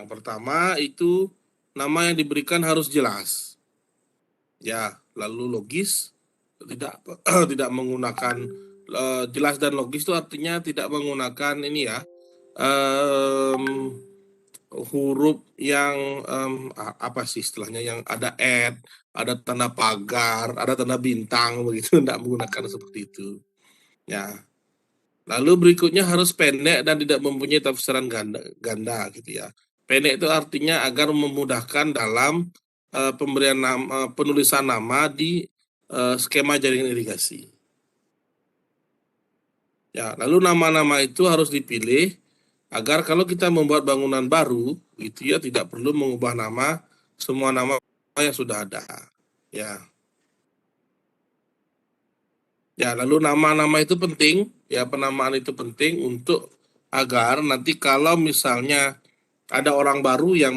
Yang pertama itu nama yang diberikan harus jelas. Ya, lalu logis, tidak tidak menggunakan jelas dan logis itu artinya tidak menggunakan ini ya. em, Huruf yang apa sih istilahnya yang ada ada tanda pagar, ada tanda bintang begitu, tidak menggunakan seperti itu. Ya. Lalu berikutnya harus pendek dan tidak mempunyai tafsiran ganda gitu ya. Pendek itu artinya agar memudahkan dalam pemberian nama, penulisan nama di skema jaringan irigasi. Ya, lalu nama-nama itu harus dipilih agar kalau kita membuat bangunan baru, itu ya tidak perlu mengubah nama semua nama yang sudah ada. Ya, ya lalu nama-nama itu penting, ya penamaan itu penting untuk agar nanti kalau misalnya ada orang baru yang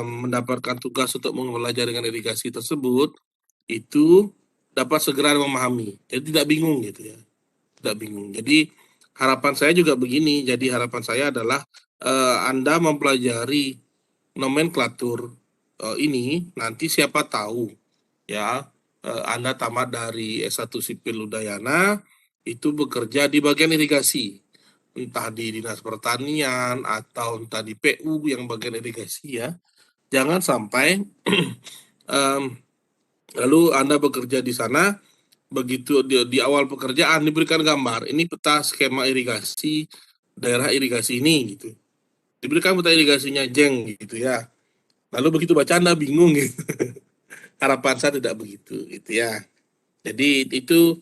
mendapatkan tugas untuk mengelola jaringan irigasi tersebut, itu dapat segera memahami, jadi tidak bingung gitu ya. Tidak bingung. Jadi harapan saya juga begini. Jadi harapan saya adalah Anda mempelajari nomenklatur ini nanti siapa tahu ya Anda tamat dari S1 Sipil Udayana itu bekerja di bagian irigasi. Entah di Dinas Pertanian atau entah di PU yang bagian irigasi ya. Jangan sampai em, lalu Anda bekerja di sana begitu di awal pekerjaan diberikan gambar ini peta skema irigasi daerah irigasi ini gitu, diberikan peta irigasinya jeng gitu ya, lalu begitu baca Anda bingung gitu. Harapan saya tidak begitu gitu ya. Jadi itu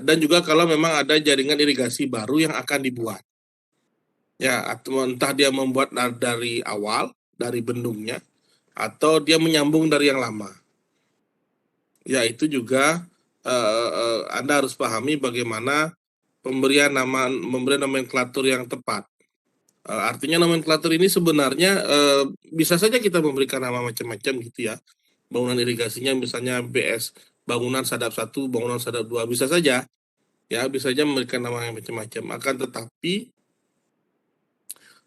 dan juga kalau memang ada jaringan irigasi baru yang akan dibuat ya, atau entah dia membuat dari awal dari bendungnya atau dia menyambung dari yang lama, ya itu juga Anda harus pahami bagaimana memberian nomenklatur yang tepat. Artinya nomenklatur ini sebenarnya bisa saja kita memberikan nama macam-macam gitu ya. Bangunan irigasinya misalnya BS, bangunan sadap 1, bangunan sadap 2, bisa saja. Ya, bisa saja memberikan nama yang macam-macam. Akan tetapi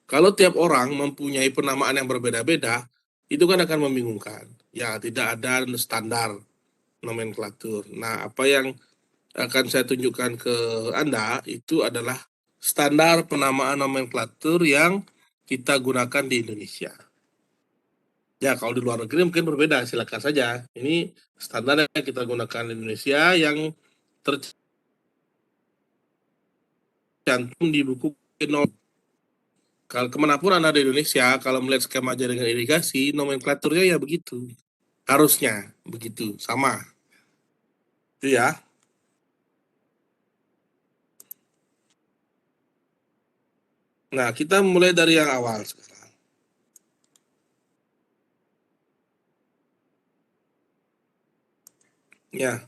kalau tiap orang mempunyai penamaan yang berbeda-beda, itu kan akan membingungkan. Ya, tidak ada standar nomenklatur. Nah, apa yang akan saya tunjukkan ke Anda itu adalah standar penamaan nomenklatur yang kita gunakan di Indonesia. Ya, kalau di luar negeri mungkin berbeda, silakan saja. Ini standar yang kita gunakan di Indonesia yang tercantum di buku Keno. Kalau kemanapun Anda di Indonesia, kalau melihat skema jaringan irigasi, nomenklaturnya ya begitu. Harusnya begitu, sama. Itu ya. Nah, kita mulai dari yang awal sekarang. Ya,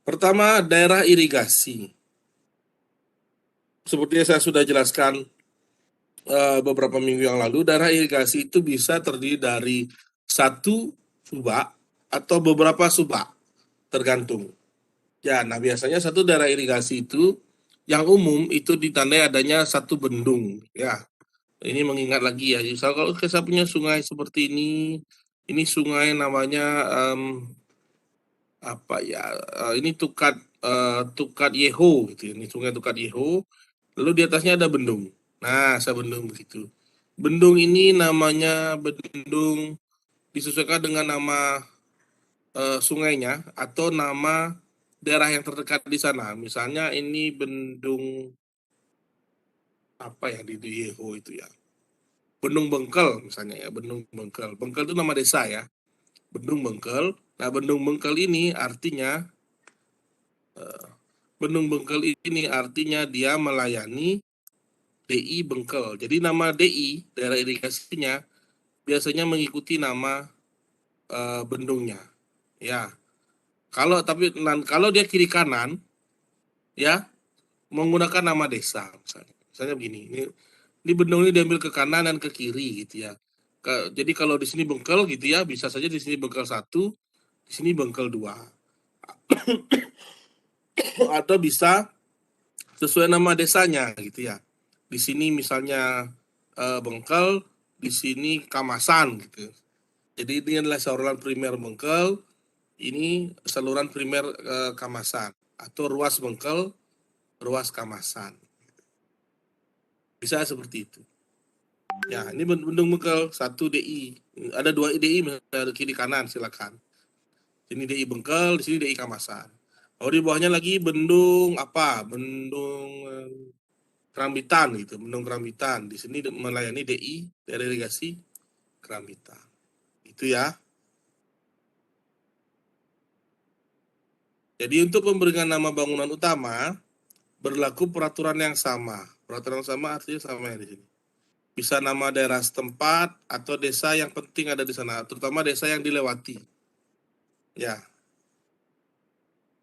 pertama daerah irigasi. Seperti yang saya sudah jelaskan beberapa minggu yang lalu, daerah irigasi itu bisa terdiri dari satu subak atau beberapa subak, tergantung. Ya, nah biasanya satu daerah irigasi itu yang umum itu ditandai adanya satu bendung. Ya, ini mengingat lagi ya. Misal kalau kita punya sungai seperti ini sungai namanya apa ya? Ini Tukat Yeho gitu. Ini sungai Tukat Yeho. Lalu di atasnya ada bendung. Nah, sebendung begitu. Bendung ini namanya bendung disesuaikan dengan nama sungainya atau nama daerah yang terdekat di sana. Misalnya ini bendung apa ya di Yeho itu ya. Bendung Bengkel misalnya ya, Bendung Bengkel. Bengkel itu nama desa ya. Bendung Bengkel. Nah, Bendung Bengkel ini artinya Bendung Bengkel ini artinya dia melayani DI Bengkel. Jadi nama DI daerah irigasinya biasanya mengikuti nama bendungnya. Ya. Kalau dia kiri kanan ya menggunakan nama desa misalnya. Misalnya begini, ini bendung ini diambil ke kanan dan ke kiri gitu ya. Jadi kalau di sini Bengkel gitu ya, bisa saja di sini Bengkel 1, di sini Bengkel 2. Atau bisa sesuai nama desanya gitu ya. Di sini misalnya Bengkel, di sini Kamasan gitu. Jadi ini adalah saluran primer Bengkel, ini saluran primer Kamasan atau ruas Bengkel, ruas Kamasan. Bisa seperti itu. Ya, ini bendung Bengkel 1 DI. Ada 2 DI kiri kanan silakan. Ini DI Bengkel, di sini DI Kamasan. Oh, di bawahnya lagi bendung apa? Bendung Kerambitan gitu, bendung Kerambitan. Di sini melayani DI, daerah irigasi Kerambitan. Itu ya. Jadi untuk pemberian nama bangunan utama berlaku peraturan yang sama. Peraturan yang sama artinya sama ya di sini. Bisa nama daerah setempat atau desa yang penting ada di sana, terutama desa yang dilewati. Ya,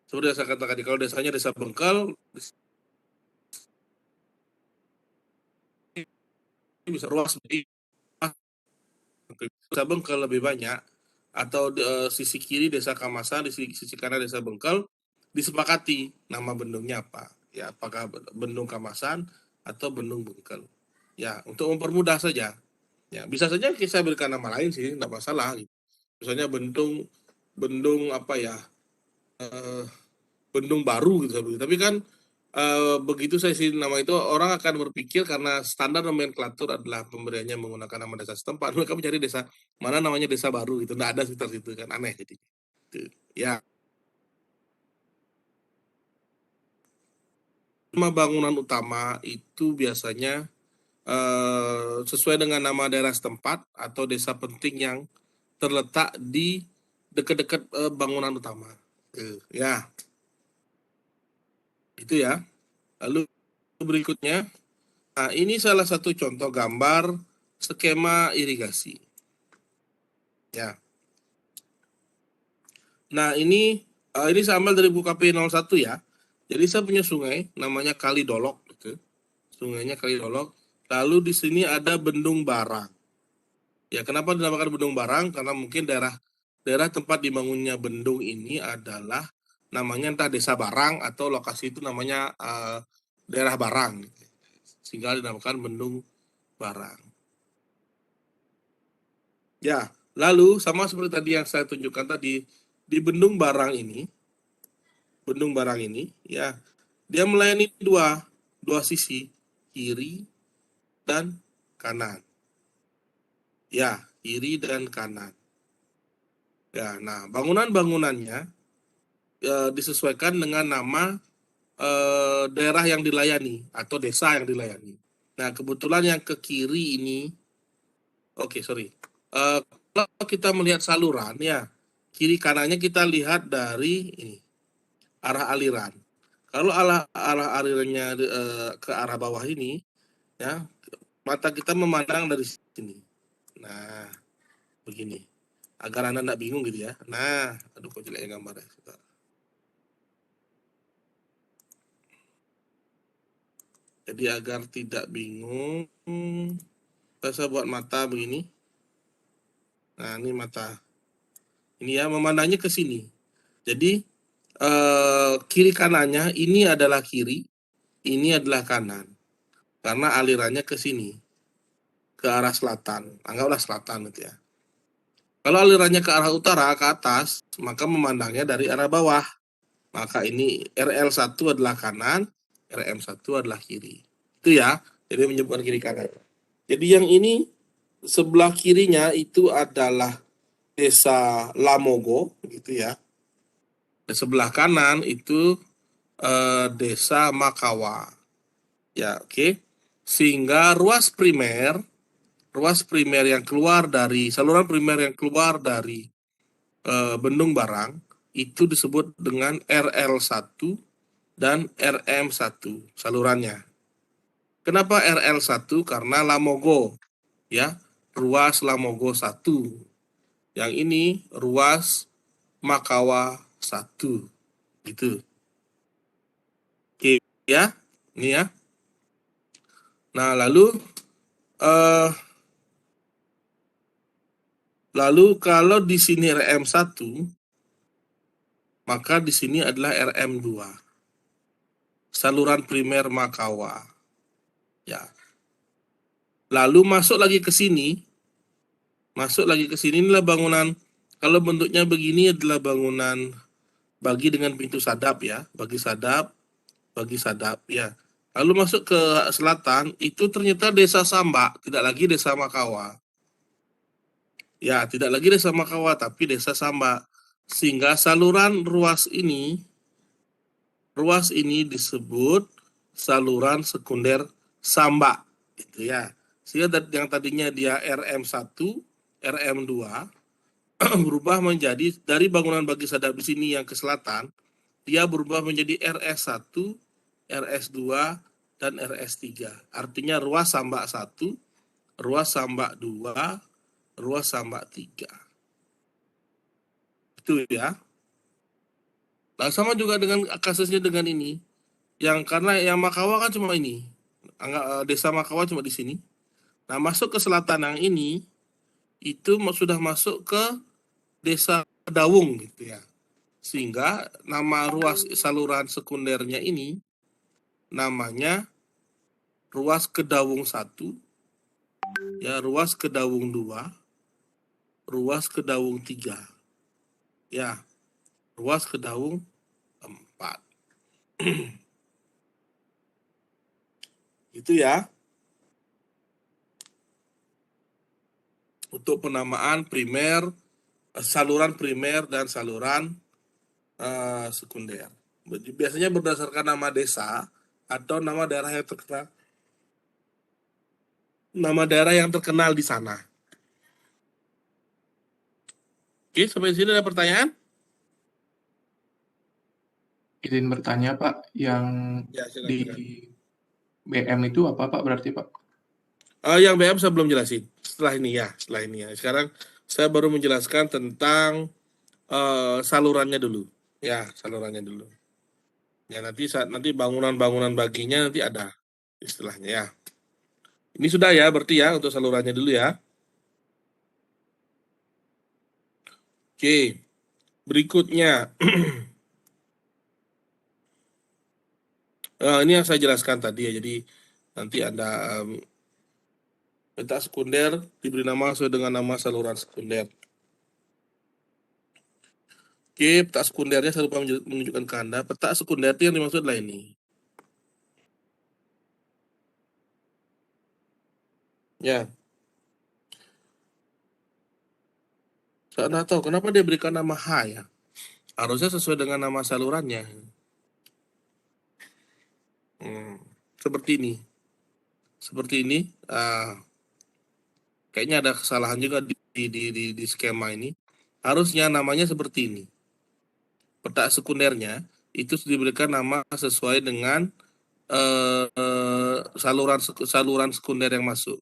seperti saya katakan tadi, kalau desanya desa Bengkel, bisa ruas desa Bengkel lebih banyak, atau sisi kiri desa Kamasan, di sisi kanan desa Bengkel, disepakati nama bendungnya apa. Ya, apakah bendung Kamasan atau bendung Bengkel. Ya, untuk mempermudah saja. Ya, bisa saja kita berikan nama lain sih, tidak masalah. Gitu. Misalnya bendung bendung apa ya, eh, bendung baru gitu. Tapi kan begitu saya sih nama itu orang akan berpikir karena standar nomenklatur adalah pemberiannya menggunakan nama desa setempat. Mereka mencari desa mana namanya desa baru gitu. Tidak ada sekitar situ kan aneh jadi. Gitu. Ya, nama bangunan utama itu biasanya sesuai dengan nama daerah setempat atau desa penting yang terletak di dekat-dekat bangunan utama. Ya, itu ya. Lalu berikutnya, nah ini salah satu contoh gambar skema irigasi. Ya. Nah ini saya ambil dari buku KP 01 ya. Jadi saya punya sungai namanya Kali Dolok gitu. Sungainya Kali Dolok. Lalu di sini ada Bendung Barang. Ya, kenapa dinamakan Bendung Barang? Karena mungkin daerah daerah tempat dibangunnya bendung ini adalah namanya entah desa Barang atau lokasi itu namanya daerah Barang. Sehingga dinamakan Bendung Barang. Ya, lalu sama seperti tadi yang saya tunjukkan tadi, di Bendung Barang ini, ya, dia melayani dua sisi, kiri dan kanan. Ya, kiri dan kanan. Ya, nah bangunan-bangunannya disesuaikan dengan nama daerah yang dilayani atau desa yang dilayani. Nah, kebetulan yang ke kiri ini, oke, sorry. Kalau kita melihat saluran, ya, kiri kanannya kita lihat dari ini, arah aliran. Kalau arah alirannya ke arah bawah ini, ya, mata kita memandang dari sini. Nah, begini. Agar Anda tidak bingung gitu ya. Nah, aduh kok jeleknya gambarnya. Jadi agar tidak bingung, saya buat mata begini. Nah, ini mata. Ini ya, memandangnya ke sini. Jadi, kiri kanannya ini adalah kiri, ini adalah kanan. Karena alirannya ke sini, ke arah selatan. Anggaplah selatan gitu ya. Kalau alirannya ke arah utara, ke atas, maka memandangnya dari arah bawah. Maka ini RL1 adalah kanan, RM1 adalah kiri. Itu ya, jadi menyebutkan kiri kanan. Jadi yang ini sebelah kirinya itu adalah desa Lamogo gitu ya. Dan sebelah kanan itu desa Makawa. Ya, oke. Okay. Sehingga ruas primer yang keluar dari saluran primer yang keluar dari Bendung Barang itu disebut dengan RL1 dan RM1 salurannya. Kenapa RL1? Karena Lamogo, ya, ruas Lamogo 1. Yang ini ruas Makawa 1. Gitu. Oke ya. Ini ya. Nah, eh lalu kalau di sini RM1, maka di sini adalah RM2. Saluran primer Makawa. Ya. Lalu masuk lagi ke sini, inilah bangunan. Kalau bentuknya begini adalah bangunan bagi dengan pintu sadap ya, bagi sadap ya. Lalu masuk ke selatan, itu ternyata desa Samba, tidak lagi desa Makawa. Ya, tidak lagi desa Makawa, tapi desa Samba. Sehingga saluran ruas ini disebut saluran sekunder Samba. Gitu ya. Sehingga yang tadinya dia RM1, RM2, berubah menjadi dari bangunan bagi sadap di sini yang ke selatan, dia berubah menjadi RS1, RS2, dan RS3. Artinya ruas Samba 1, ruas Samba 2, ruas Samba 3. Itu ya. Nah, sama juga dengan kasusnya dengan ini. Yang karena yang Makawa kan cuma ini. Desa Makawa cuma di sini. Nah, masuk ke selatan yang ini itu sudah masuk ke desa Dawung gitu ya. Sehingga nama ruas saluran sekundernya ini namanya ruas Kedawung 1, ya, ruas Kedawung 2, ruas Kedawung 3, ya, ruas Kedawung 4. Itu ya. Untuk penamaan primer, saluran primer dan saluran sekunder. Biasanya berdasarkan nama desa atau nama daerah yang terkenal di sana. Oke, sampai sini ada pertanyaan? Izin bertanya Pak, yang Ya, di silakan. BM itu apa Pak berarti Pak? Yang BM saya belum jelasin. Setelah ini ya. Sekarang saya baru menjelaskan tentang salurannya dulu. Ya, salurannya dulu. Ya, nanti bangunan-bangunan baginya nanti ada istilahnya ya. Ini sudah ya, berarti ya untuk salurannya dulu ya. Oke, berikutnya. Ini yang saya jelaskan tadi ya. Jadi nanti ada peta sekunder diberi nama sesuai dengan nama saluran sekunder. Oke, peta sekundernya saya lupa menunjukkan ke Anda. Peta sekunder itu yang dimaksud adalah ini. Ya, saya nggak tahu kenapa dia berikan nama H ya. Harusnya sesuai dengan nama salurannya. Hmm, seperti ini. Kayaknya ada kesalahan juga di skema ini. Harusnya namanya seperti ini. Peta sekundernya itu diberikan nama sesuai dengan saluran sekunder yang masuk.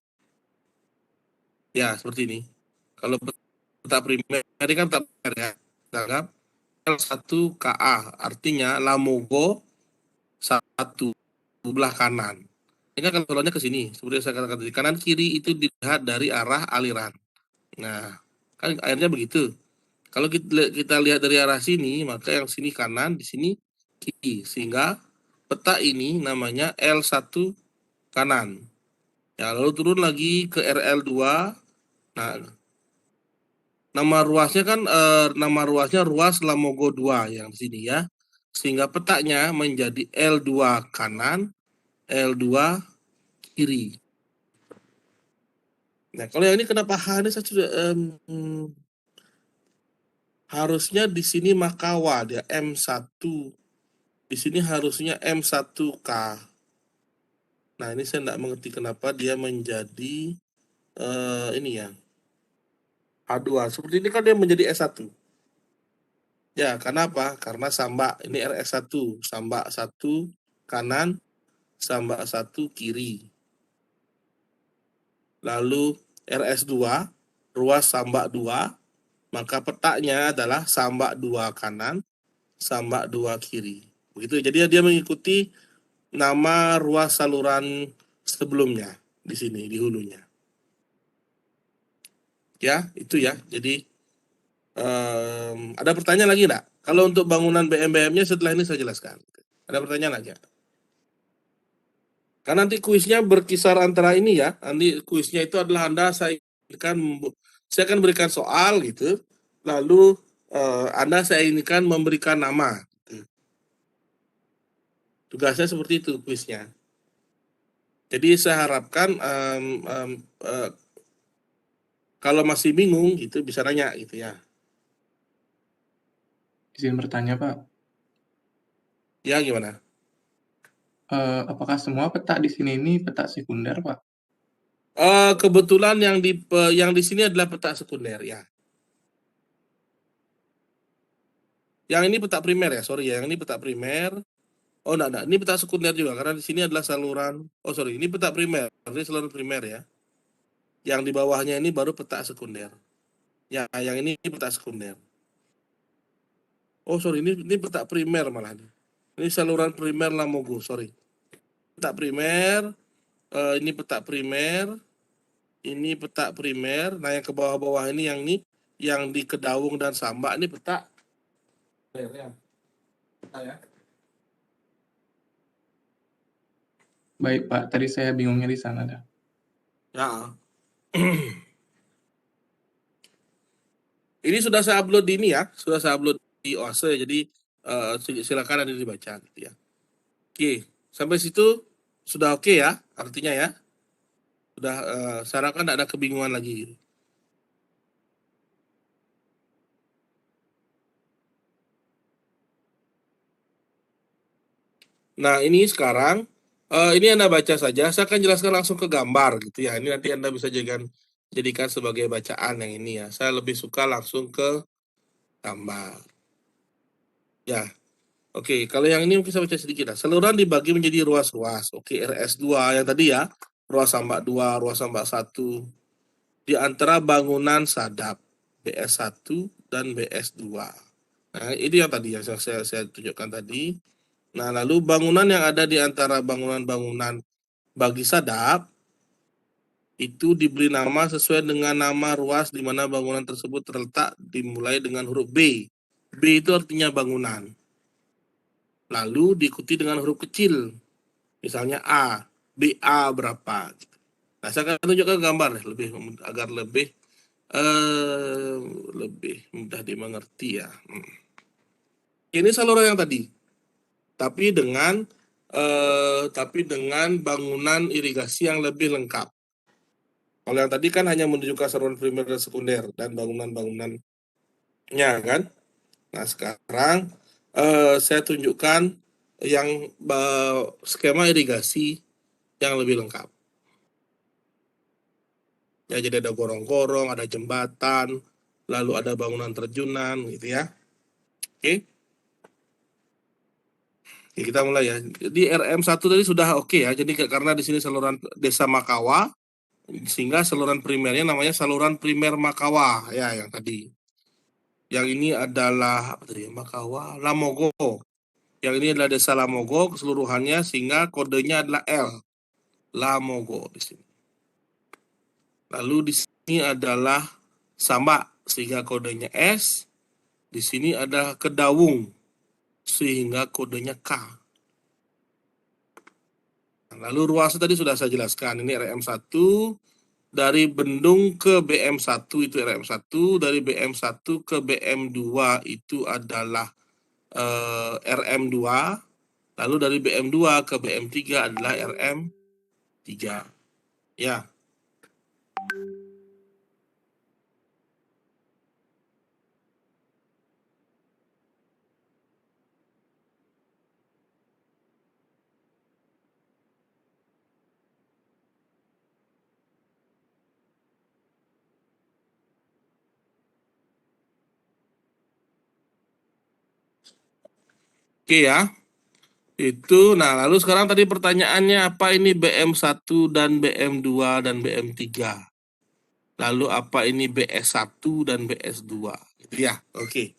Ya, seperti ini. Kalau peta primer ini kan peta primer ya. Anggap L1KA, artinya Lamogo 1 sebelah kanan. Ini kan kalau ke sini, seperti saya katakan tadi, kanan kiri itu dilihat dari arah aliran. Nah, kan airnya begitu. Kalau kita lihat dari arah sini, maka yang sini kanan, di sini kiri. Sehingga peta ini namanya L1 kanan. Ya, lalu turun lagi ke RL2. Nah, nama ruasnya ruas Lamogo 2 yang di sini ya. Sehingga petanya menjadi L2 kanan, L2 kiri. Nah, kalau yang ini kenapa H ini saya sudah harusnya di sini Makawa dia M1. Di sini harusnya M1K. Nah, ini saya tidak mengerti kenapa dia menjadi ini ya. H2. Seperti ini kan dia menjadi S1. Ya, kenapa? Karena Samba ini RS1, Samba 1 kanan, Samba 1 kiri. Lalu RS2, ruas Samba 2, maka petanya adalah Samba 2 kanan, Samba 2 kiri. Begitu. Jadi dia mengikuti nama ruas saluran sebelumnya di sini di hulunya. Ya, itu ya. Jadi ada pertanyaan lagi enggak? Kalau untuk bangunan BM-BM-nya setelah ini saya jelaskan. Ada pertanyaan lagi? Kan nanti kuisnya berkisar antara ini ya. Nanti kuisnya itu adalah saya akan berikan soal gitu. Lalu saya ingin memberikan nama. Gitu. Tugasnya seperti itu kuisnya. Jadi saya harapkan kalau masih bingung gitu bisa nanya gitu ya. Izin bertanya, Pak. Ya gimana? Apakah semua peta di sini ini peta sekunder, Pak? Kebetulan yang di sini adalah peta sekunder ya. Yang ini peta primer ya, sorry ya. Yang ini peta primer. Oh enggak. Ini peta sekunder juga karena di sini adalah saluran. Oh sorry, ini peta primer. Ini saluran primer ya. Yang di bawahnya ini baru peta sekunder. Ya, yang ini peta sekunder. Oh sorry, ini peta primer malah nih. Ini saluran primer Lamogo, sorry. Peta primer, ini peta primer, ini peta primer. Nah yang ke bawah-bawah ini yang di Kedaung dan Samba ini peta. Ya. Peta ya. Baik, Pak. Tadi saya bingungnya di sana dah. Ya. Ini sudah saya upload di ini ya, sudah saya upload di OASE, jadi silakan ada dibaca gitu ya. Oke, sampai situ sudah oke ya, artinya ya, sudah saya harapkan tidak ada kebingungan lagi. Nah ini sekarang, ini Anda baca saja, saya akan jelaskan langsung ke gambar gitu ya, ini nanti Anda bisa jadikan sebagai bacaan yang ini ya, saya lebih suka langsung ke gambar. Ya, oke, kalau yang ini mungkin saya baca sedikit lah. Saluran dibagi menjadi ruas-ruas. Oke, RS2 yang tadi ya. Ruas Sambak 2, ruas Sambak 1. Di antara bangunan sadap BS1 dan BS2. Nah, ini yang tadi yang saya tunjukkan tadi. Nah, lalu bangunan yang ada di antara bangunan-bangunan bagi sadap itu diberi nama sesuai dengan nama ruas di mana bangunan tersebut terletak dimulai dengan huruf B. B itu artinya bangunan. Lalu diikuti dengan huruf kecil. Misalnya A, BA berapa. Nah, saya akan tunjukkan gambar agar lebih mudah dimengerti ya. Ini saluran yang tadi, tapi dengan bangunan irigasi yang lebih lengkap. Kalau yang tadi kan hanya menunjukkan saluran primer dan sekunder dan bangunan-bangunannya kan. Nah sekarang saya tunjukkan yang skema irigasi yang lebih lengkap. Ya, jadi ada gorong-gorong, ada jembatan, lalu ada bangunan terjunan gitu ya. Oke. Oke, kita mulai ya. Di RM1 tadi sudah oke ya. Jadi karena di sini saluran Desa Makawa, sehingga saluran primernya namanya saluran primer Makawa ya yang tadi. Yang ini adalah apa tadi? Makawa, Lamogo. Yang ini adalah Desa Lamogo keseluruhannya sehingga kodenya adalah L. Lamogo di sini. Lalu di sini adalah Samba sehingga kodenya S. Di sini ada Kedaung sehingga kodenya K. Lalu ruasnya tadi sudah saya jelaskan. Ini RM1 dari Bendung ke BM1 itu RM1, dari BM1 ke BM2 itu adalah RM2. Lalu dari BM2 ke BM3 adalah RM3. Ya. Oke ya. Itu, nah lalu sekarang tadi pertanyaannya apa ini BM1 dan BM2 dan BM3? Lalu apa ini BS1 dan BS2? Gitu ya, oke.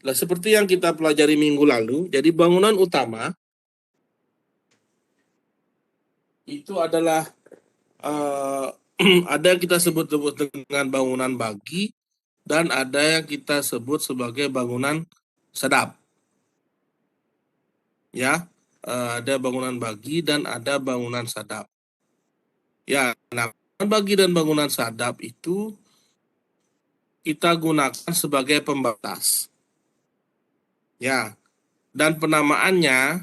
Nah seperti yang kita pelajari minggu lalu, jadi bangunan utama itu adalah ada yang kita sebut dengan bangunan bagi dan ada yang kita sebut sebagai bangunan sedap. Ya, ada bangunan bagi dan ada bangunan sadap. Ya, nah bangunan bagi dan bangunan sadap itu kita gunakan sebagai pembatas. Ya, dan penamaannya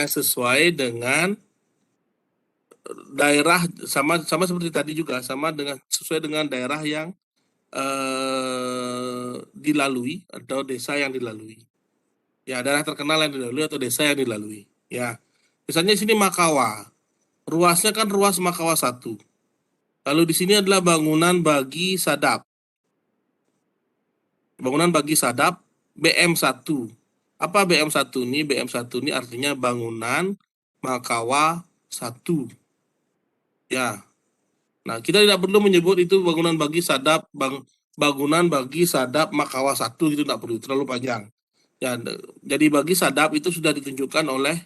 sesuai dengan daerah, sama seperti tadi juga, sesuai dengan daerah yang dilalui atau desa yang dilalui. Ya, daerah terkenal yang dilalui atau desa yang dilalui. Ya, misalnya di sini Makawa, ruasnya kan ruas Makawa 1. Lalu di sini adalah bangunan bagi sadap. Bangunan bagi sadap BM1. Apa BM1 ini? BM1 ini artinya bangunan Makawa 1. Ya. Nah, kita tidak perlu menyebut itu bangunan bagi sadap bangunan bagi sadap Makawa 1, itu tidak perlu, terlalu panjang. Ya, jadi bagi sadap itu sudah ditunjukkan oleh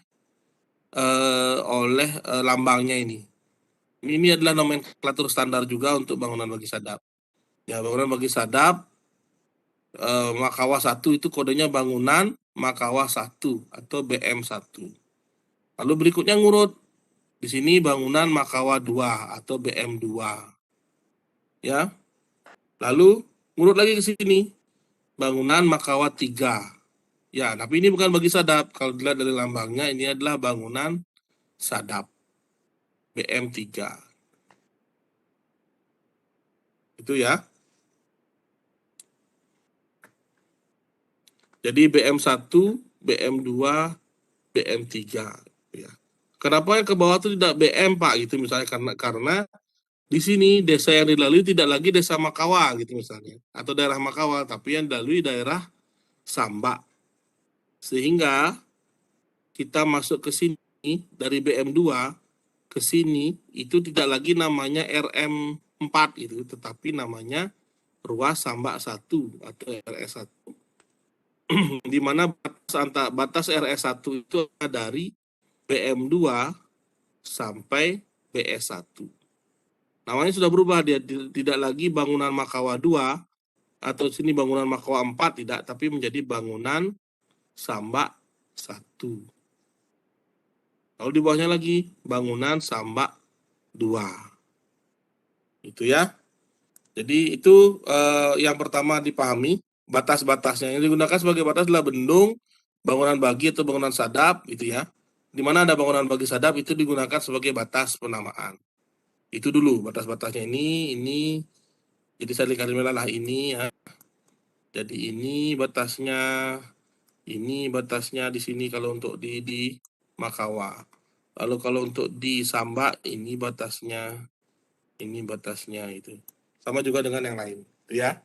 lambangnya ini. Ini adalah nomenklatur standar juga untuk bangunan bagi sadap. Ya, bangunan bagi sadap Makawa 1 itu kodenya bangunan Makawa 1 atau BM1. Lalu berikutnya ngurut. Di sini bangunan Makawa 2 atau BM2. Ya. Lalu ngurut lagi ke sini. Bangunan Makawa 3. Ya, tapi ini bukan bagi sadap. Kalau dilihat dari lambangnya, ini adalah bangunan sadap BM3. Itu ya. Jadi BM1, BM2, BM3. Ya. Kenapa yang ke bawah itu tidak BM, Pak? Gitu misalnya, karena di sini desa yang dilalui tidak lagi desa Makawa gitu misalnya, atau daerah Makawa, tapi yang dilalui daerah Samba. Sehingga kita masuk ke sini dari BM2 ke sini itu tidak lagi namanya RM4 gitu, tetapi namanya ruas Samba 1 atau RS1. Di mana batas RS1 itu dari BM2 sampai BS1. Namanya sudah berubah, dia tidak lagi bangunan Makawa 2 atau sini bangunan Makawa 4, tidak, tapi menjadi bangunan Samba 1. Lalu di bawahnya lagi bangunan Samba 2. Itu ya. Jadi itu yang pertama dipahami, batas-batasnya. Yang digunakan sebagai batas adalah bendung, bangunan bagi atau bangunan sadap gitu ya. Di mana ada bangunan bagi sadap itu digunakan sebagai batas penamaan. Itu dulu batas-batasnya ini jadi saya lingkarin merah lah ini ya. Jadi ini batasnya di sini kalau untuk di Makawa. Lalu kalau untuk di Samba ini batasnya itu. Sama juga dengan yang lain, ya.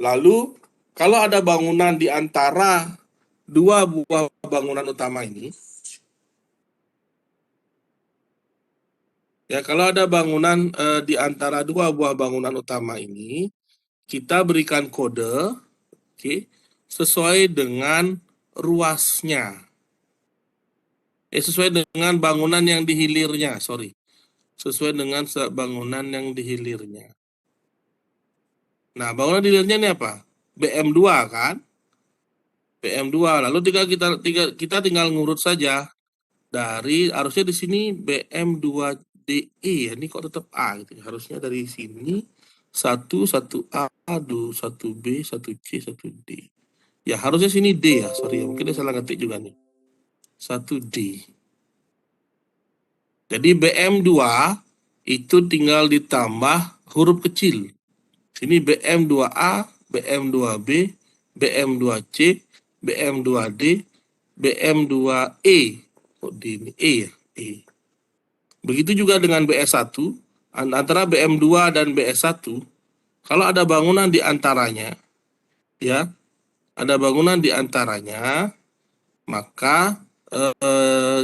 Lalu kalau ada bangunan di antara dua buah bangunan utama ini, ya, kalau ada bangunan di antara dua buah bangunan utama ini, kita berikan kode, sesuai dengan ruasnya. Sesuai dengan bangunan yang dihilirnya, sesuai dengan bangunan yang dihilirnya. Nah, bangunan dihilirnya ini apa? BM2 kan? BM2. Lalu kita tinggal ngurut saja dari, harusnya di sini BM2DE ya. Ini kok tetap A gitu. Harusnya dari sini 1A, 1B, 1C, 1D. Ya, harusnya sini D ya. Sorry ya, mungkin saya salah ngetik juga nih. 1D. Jadi BM2 itu tinggal ditambah huruf kecil. Sini BM2A, BM2B, BM2C, BM2D, BM2E. Oh, D ini E ya? E. Begitu juga dengan BS1, antara BM2 dan BS1, kalau ada bangunan di antaranya, ya, ada bangunan di antaranya, maka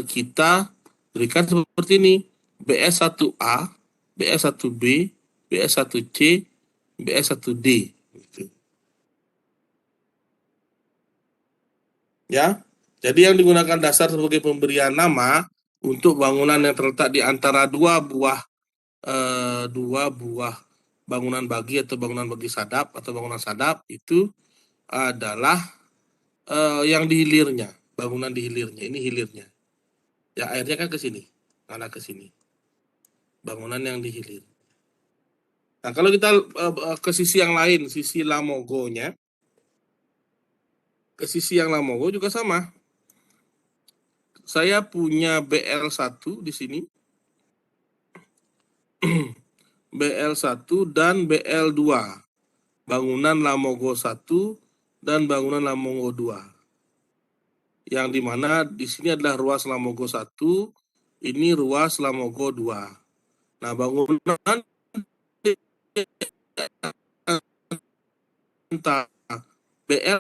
kita berikan seperti ini, BS1A, BS1B, BS1C, BS1D. Gitu. Ya, jadi yang digunakan dasar sebagai pemberian nama untuk bangunan yang terletak di antara dua buah bangunan bagi atau bangunan bagi sadap atau bangunan sadap itu adalah yang dihilirnya, bangunan di hilirnya. Ini hilirnya. Ya airnya kan ke sini, karena ke sini. Bangunan yang di hilir. Nah, kalau kita ke sisi yang lain, sisi Lamogonya, ke sisi yang Lamogo juga sama. Saya punya BL1 di sini, BL1 dan BL2. Bangunan Lamogo 1 dan bangunan Lamogo 2. Yang dimana di sini adalah ruas Lamogo 1, ini ruas Lamogo 2. Nah, bangunan entah BL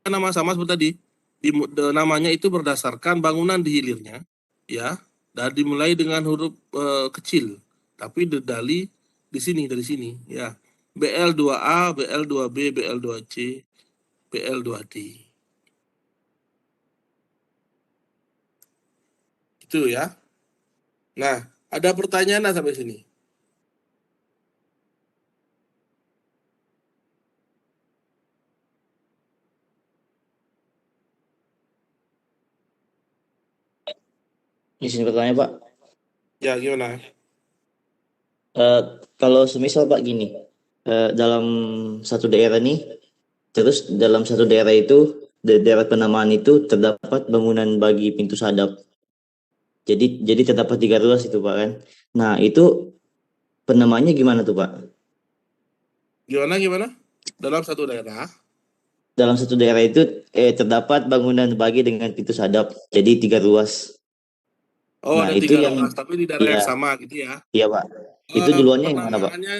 nama sama seperti tadi. Namanya itu berdasarkan bangunan di hilirnya, ya, dan dimulai dengan huruf kecil, tapi dedali di sini dari sini, ya. BL2A, BL2B, BL2C, BL2D. Itu ya. Nah, ada pertanyaan sampai sini? Izin bertanya Pak. Ya, gimana? Eh, Kalau semisal Pak gini, dalam satu daerah nih, terus dalam satu daerah itu, daerah penamaan itu terdapat bangunan bagi pintu sadap. Jadi terdapat 3 ruas itu Pak kan. Nah itu penamaannya gimana tuh Pak? Gimana? Dalam satu daerah. Dalam satu daerah itu terdapat bangunan bagi dengan pintu sadap. Jadi 3 ruas. Oh, Nah ada itu 3 yang ruas, tapi di daerah iya yang sama gitu ya. iya Pak. Itu duluannya yang mana Pak? Penamaannya,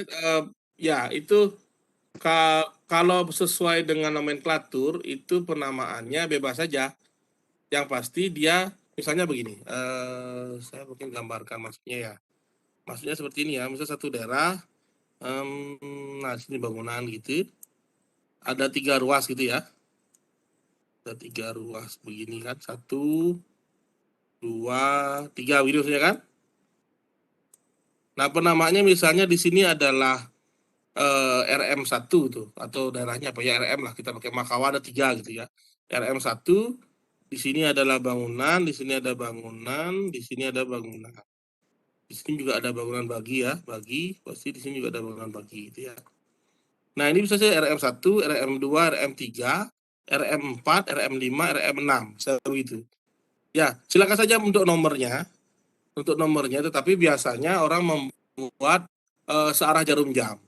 ya itu kalau sesuai dengan nomenklatur itu penamaannya bebas saja. Yang pasti dia misalnya begini, saya mungkin gambarkan maksudnya ya. Maksudnya seperti ini ya, misalnya satu daerah, nah sini bangunan gitu, ada 3 ruas gitu ya. Ada 3 ruas begini kan, 1, 2, 3 gitu saja kan. Nah, penamaannya misalnya di sini adalah RM1 tuh, atau daerahnya apa ya, RM lah, kita pakai Makawa ada 3 gitu ya. RM1, di sini adalah bangunan, di sini ada bangunan, di sini ada bangunan. Di sini juga ada bangunan bagi ya, bagi, pasti di sini juga ada bangunan bagi gitu ya. Nah, ini bisa saja RM1, RM2, RM3, RM4, RM5, RM6, saya begitu. Ya, silakan saja untuk nomornya, tetapi biasanya orang membuat searah jarum jam.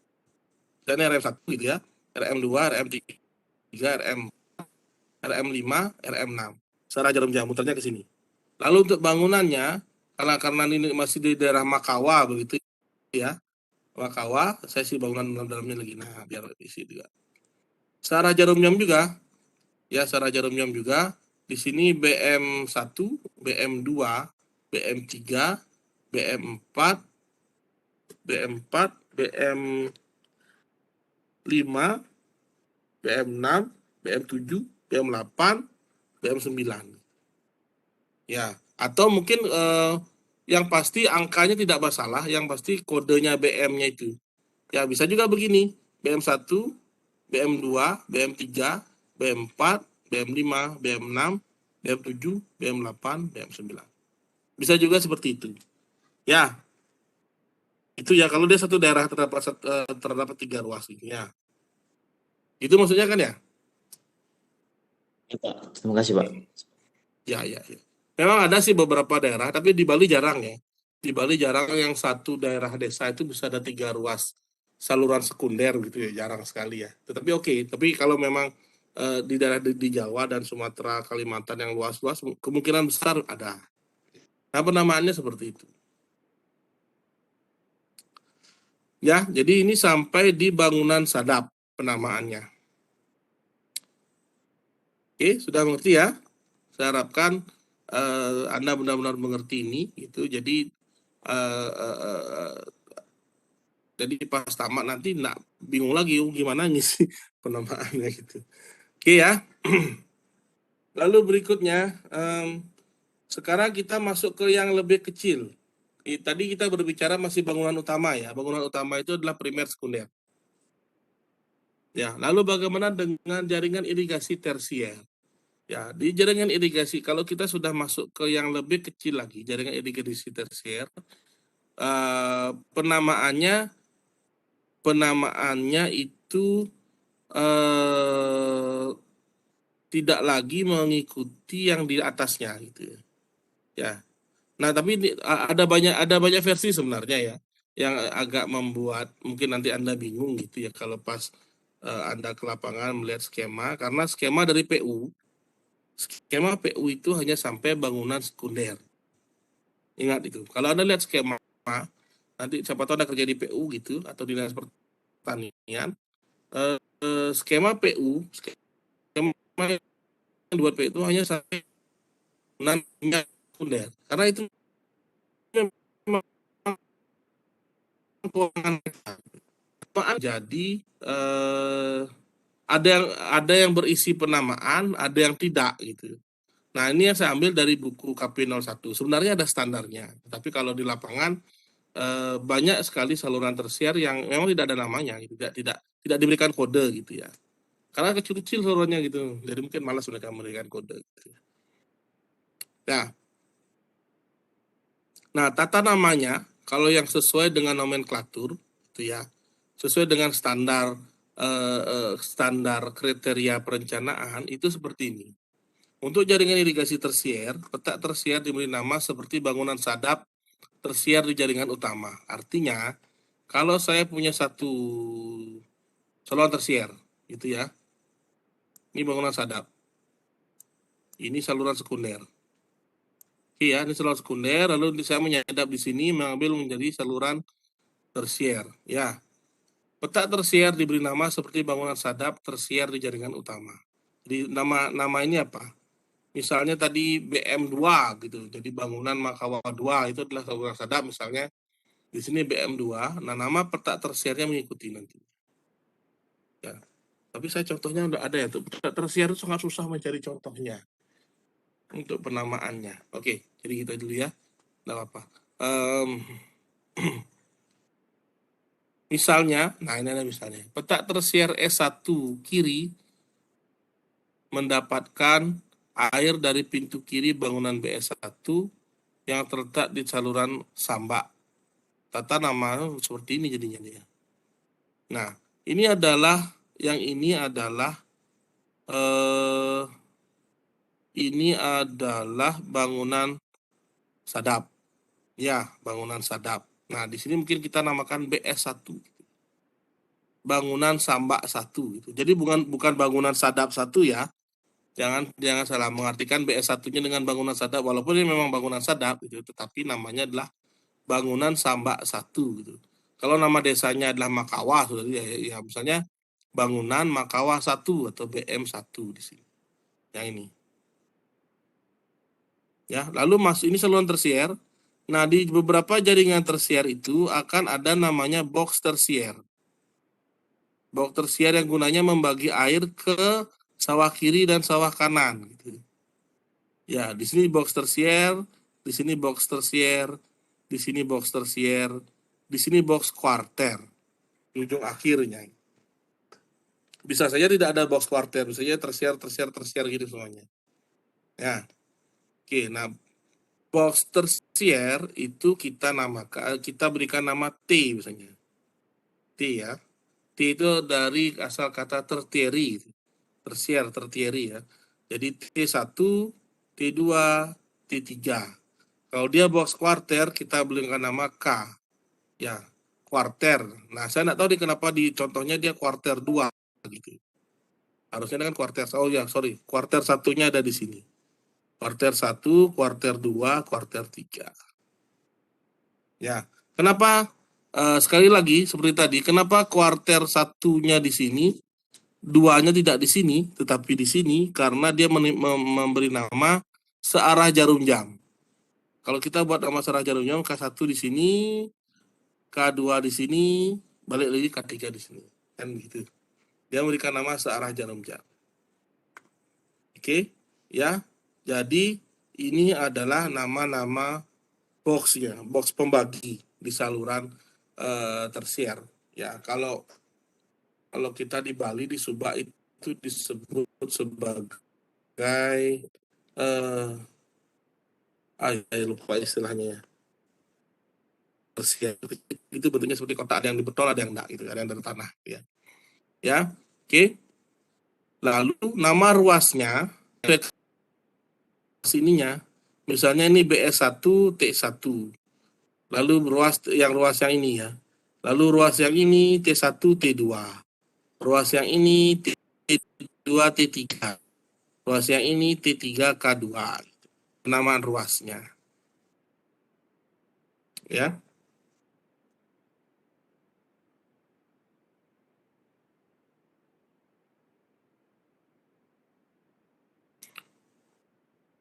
Dan RM1 gitu ya, RM2, RM3, RM5, RM6. Searah jarum jam muternya ke sini. Lalu untuk bangunannya, karena ini masih di daerah Makawa begitu ya. Makawa, saya sih bangunan dalam-dalamnya lagi. Nah, biar isi juga. Searah jarum jam juga, ya searah jarum jam juga. Di sini BM1, BM2, BM3, BM4, BM4, BM5, BM6, BM7, BM8, BM9. Ya, atau mungkin yang pasti angkanya tidak masalah, yang pasti kodenya BM-nya itu. Ya, bisa juga begini, BM1, BM2, BM3, BM4, BM5, BM6, BM7, BM8, BM9. Bisa juga seperti itu. Ya, itu ya kalau dia satu daerah terdapat 3 ruas gitu ya. Itu maksudnya kan ya? Ya, Pak. Terima kasih Pak. Ya, ya, ya. Memang ada sih beberapa daerah, tapi di Bali jarang ya. Di Bali jarang yang satu daerah desa itu bisa ada 3 ruas saluran sekunder gitu ya, jarang sekali ya. Tetapi oke, tapi kalau memang di daerah di Jawa dan Sumatera, Kalimantan yang luas-luas, kemungkinan besar ada. Nah, penamaannya seperti itu. Ya, jadi ini sampai di bangunan sadap penamaannya. Oke, sudah mengerti ya? Saya harapkan Anda benar-benar mengerti ini gitu. Jadi pas tamat nanti nggak bingung lagi gimana ngisi penamaannya gitu. Oke ya. Lalu berikutnya sekarang kita masuk ke yang lebih kecil. Tadi kita berbicara masih bangunan utama ya. Bangunan utama itu adalah primer sekunder. Ya, lalu bagaimana dengan jaringan irigasi tersier? Ya, di jaringan irigasi kalau kita sudah masuk ke yang lebih kecil lagi, jaringan irigasi tersier, penamaannya itu eh, tidak lagi mengikuti yang di atasnya gitu ya. Ya. Nah, tapi ada banyak versi sebenarnya ya yang agak membuat mungkin nanti Anda bingung gitu ya kalau pas Anda ke lapangan melihat skema karena skema PU itu hanya sampai bangunan sekunder. Ingat itu. Kalau Anda lihat skema nanti siapa tahu Anda kerja di PU gitu atau di dinas pertanian, skema PU, skema yang dibuat PU itu hanya sampai bangunan sekunder. Karena itu memang keuangan mereka. Jadi ada yang berisi penamaan, ada yang tidak gitu. Nah, ini yang saya ambil dari buku KP01. Sebenarnya ada standarnya, tapi kalau di lapangan banyak sekali saluran tersier yang memang tidak ada namanya, gitu. Tidak diberikan kode gitu ya. Karena kecil-kecil salurannya gitu, jadi mungkin malas mereka memberikan kode. Gitu. Nah, tata namanya kalau yang sesuai dengan nomenklatur, itu ya, sesuai dengan standar kriteria perencanaan itu seperti ini. Untuk jaringan irigasi tersier, petak tersier diberi nama seperti bangunan sadap tersier di jaringan utama. Artinya, kalau saya punya satu saluran tersier, gitu ya, ini bangunan sadap, ini saluran sekunder. Iya, ini saluran sekunder, lalu saya menyadap di sini mengambil menjadi saluran tersier. Ya, petak tersier diberi nama seperti bangunan sadap tersier di jaringan utama. Jadi nama ini apa? Misalnya tadi BM2 gitu. Jadi bangunan Makawa 2 itu adalah saluran sadap misalnya. Di sini BM2. Nah, nama petak tersiernya mengikuti nanti. Ya. Tapi saya contohnya udah ada ya tuh. Petak tersier itu sangat susah mencari contohnya untuk penamaannya. Oke, jadi kita dulu ya. Enggak apa-apa. Misalnya, nah ini ada misalnya. Petak tersier S1 kiri mendapatkan air dari pintu kiri bangunan BS1 yang terletak di saluran Samba. Tata nama seperti ini jadinya dia. Nah, yang ini adalah bangunan sadap. Ya, bangunan sadap. Nah, di sini mungkin kita namakan BS1. Bangunan Samba 1 gitu. Jadi bukan bangunan sadap 1 ya. Jangan salah mengartikan BS1-nya dengan bangunan sadap walaupun ini memang bangunan sadap gitu, tetapi namanya adalah bangunan Samba 1 gitu. Kalau nama desanya adalah Makawa sudah ya misalnya bangunan Makawa 1 atau BM1 di sini. Yang ini. Ya, lalu ini saluran tersier. Nah, di beberapa jaringan tersier itu akan ada namanya box tersier. Box tersier yang gunanya membagi air ke sawah kiri dan sawah kanan gitu. Ya, di sini box tersier, di sini box tersier, di sini box tersier, di sini box kuarter. Di ujung akhirnya. Bisa saja tidak ada box kuarter, bisa saja tersier gitu semuanya. Ya. Oke, nah box tersier itu kita berikan nama T misalnya. T ya. T itu dari asal kata tertiary, tertiary ya. Jadi T1, T2, T3. Kalau dia box kuarter, kita berikan nama K. Ya, kuarter. Nah, saya nggak tahu kenapa di contohnya dia kuarter 2 gitu. Harusnya kan kuarter. Oh ya, sorry. Kuarter satunya ada di sini. Kuarter 1, kuarter 2, kuarter 3. Ya. Kenapa sekali lagi seperti tadi, kenapa kuarter satunya di sini, duanya tidak di sini, tetapi di sini karena dia memberi nama searah jarum jam. Kalau kita buat nama searah jarum jam, K1 di sini, K2 di sini, balik lagi K3 di sini. Kan gitu. Dia memberikan nama searah jarum jam. Oke, ya. Jadi ini adalah nama-nama boxnya, box pembagi di saluran tersier. Ya, kalau kita di Bali di Sumba itu disebut sebagai eh lupa istilahnya ya. Tersier. Itu bentuknya seperti kotak, ada yang dibetol, ada yang enggak gitu, ada yang dari tanah ya. Ya. Oke. Lalu nama ruasnya sininya misalnya ini BS1 T1. Lalu ruas yang ini ya. Lalu ruas yang ini T1 T2. Ruas yang ini T2 T3. Ruas yang ini T3 K2. Penamaan ruasnya. Ya.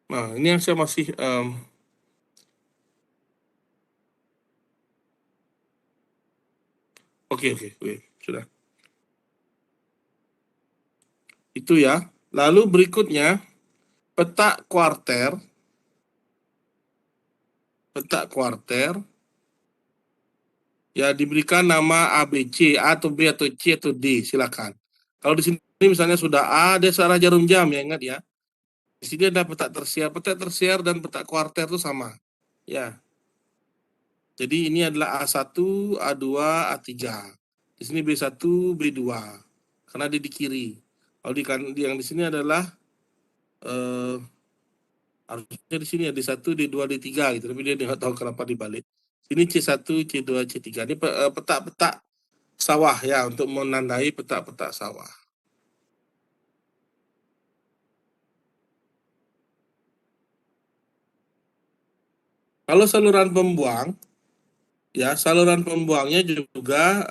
Nah, ini yang saya masih oke, sudah. Itu ya. Lalu berikutnya peta kuarter. Ya diberikan nama ABC, A atau B atau C atau D, silakan. Kalau di sini misalnya sudah A, dia searah jarum jam ya, ingat ya. Di sini ada peta tersier dan peta kuarter itu sama. Ya. Jadi ini adalah A1, A2, A3. Di sini B1, B2. Karena dia di kiri. Kalau yang di sini adalah harusnya di sini ya D1, D2, D3 gitu, tapi dia nggak tahu kenapa dibalik. Ini C1, C2, C3. Ini peta-peta sawah ya, untuk menandai peta-peta sawah. Kalau saluran pembuang, ya saluran pembuangnya juga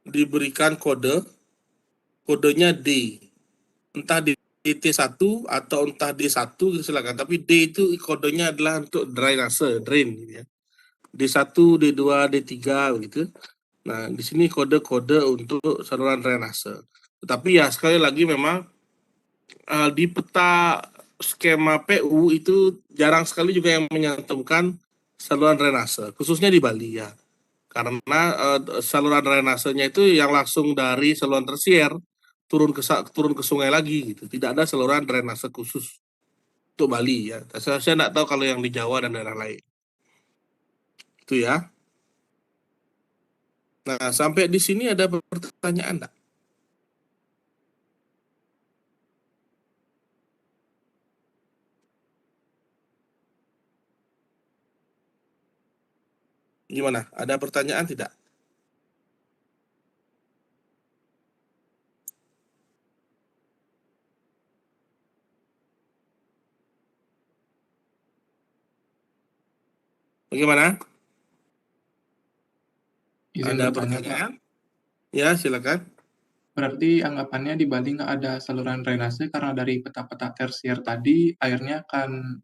diberikan kodenya D. Entah di T1 atau entah D1 silakan. Tapi D itu kodenya adalah untuk drain gitu ya. D1, D2, D3 begitu. Nah, di sini kode-kode untuk saluran drainase. Tetapi ya sekali lagi memang di peta skema PU itu jarang sekali juga yang menyantumkan saluran drainase, khususnya di Bali ya. Karena saluran drainasenya itu yang langsung dari saluran tersier turun ke sungai lagi gitu. Tidak ada saluran drainase khusus untuk Bali ya. Saya tidak tahu kalau yang di Jawa dan daerah lain. Itu ya. Nah, sampai di sini ada pertanyaan enggak? Gimana? Ada pertanyaan tidak? Bagaimana? Izin Ada bertanya, Pak. pertanyaan? Ya, silakan. Berarti anggapannya di Bali nggak ada saluran drainase karena dari peta-peta tersier tadi airnya akan